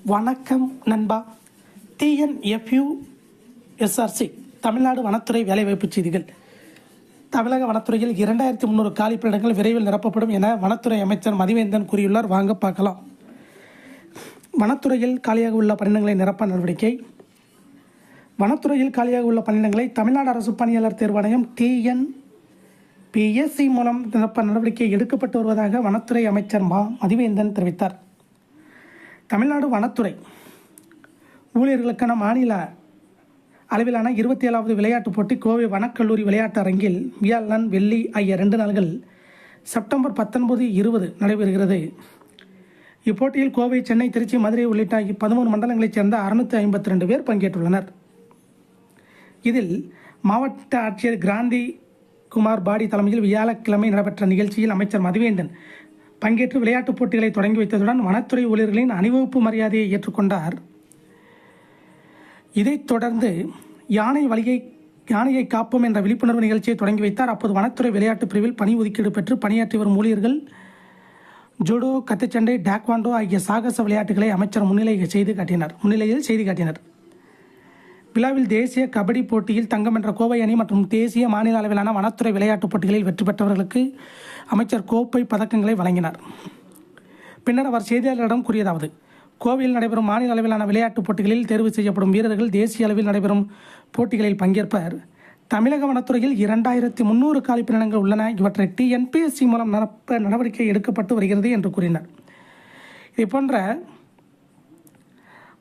வணக்கம் நண்பா. TNFUSRC தமிழ்நாடு வனத்துறை வேலைவாய்ப்பு செய்திகள். தமிழக வனத்துறையில் 2300 காலிப்பணியிடங்கள் விரைவில் நிரப்பப்படும் என வனத்துறை அமைச்சர் மதிவேந்தன் கூறியுள்ளார். வாங்க பார்க்கலாம். வனத்துறையில் காலியாக உள்ள பணியிடங்களை நிரப்ப நடவடிக்கை. வனத்துறையில் காலியாக உள்ள பணியிடங்களை தமிழ்நாடு அரசு பணியாளர் தேர்வாணையம் TNPSC மூலம் நிரப்ப நடவடிக்கை எடுக்கப்பட்டு வருவதாக வனத்துறை அமைச்சர் மதிவேந்தன் தெரிவித்தார். தமிழ்நாடு வனத்துறை ஊழியர்களுக்கான மாநில அளவிலான 27வது விளையாட்டுப் போட்டி கோவை வனக்கல்லூரி விளையாட்டு அரங்கில் வியாழன் வெள்ளி ஆகிய 2 நாள்கள் செப்டம்பர் 19, 20 நடைபெறுகிறது. இப்போட்டியில் கோவை, சென்னை, திருச்சி, மதுரை உள்ளிட்ட 13 மண்டலங்களைச் சேர்ந்த 652 பேர் பங்கேற்றுள்ளனர். இதில் மாவட்ட ஆட்சியர் கிராந்தி குமார் பாடி தலைமையில் வியாழக்கிழமை நடைபெற்ற நிகழ்ச்சியில் அமைச்சர் மதிவேந்தன் பங்கேற்று விளையாட்டுப் போட்டிகளை தொடங்கி வைத்ததுடன் வனத்துறை ஊழியர்களின் அணிவகுப்பு மரியாதையை ஏற்றுக்கொண்டார். இதைத் தொடர்ந்து யானையை காப்போம் என்ற விழிப்புணர்வு நிகழ்ச்சியை தொடங்கி வைத்தார். அப்போது வனத்துறை விளையாட்டு பிரிவில் பணி ஒதுக்கீடு பெற்று பணியாற்றி வரும் ஊழியர்கள் ஜூடோ, கத்துச்சண்டை, டாக்வாண்டோ ஆகிய சாகச விளையாட்டுகளை அமைச்சர் முன்னிலையில் செய்து காட்டினர். விழாவில் தேசிய கபடி போட்டியில் தங்கம் வென்ற கோவை அணி மற்றும் தேசிய, மாநில அளவிலான வனத்துறை விளையாட்டுப் போட்டிகளில் வெற்றி பெற்றவர்களுக்கு அமைச்சர் கோப்பை, பதக்கங்களை வழங்கினார். பின்னர் அவர் செய்தியாளர்களிடம் கூறியதாவது: கோவையில் நடைபெறும் மாநில அளவிலான விளையாட்டுப் போட்டிகளில் தேர்வு செய்யப்படும் வீரர்கள் தேசிய அளவில் நடைபெறும் போட்டிகளில் பங்கேற்பர். தமிழக வனத்துறையில் 2300 காலிப்பணியிடங்கள் உள்ளன. இவற்றை TNPSC மூலம் நிரப்ப நடவடிக்கை எடுக்கப்பட்டு வருகிறது என்று கூறினார். இதுபோன்ற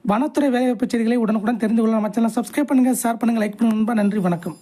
வனத்துறை வேலைவாய்ப்பு செய்திகளை உடனுக்குடன் தெரிந்து கொள்ள நம்ம சேனலை சப்ஸ்கிரைப் பண்ணுங்கள், ஷேர் பண்ணுங்கள், லைக் பண்ணுங்கள். நன்றி, வணக்கம்.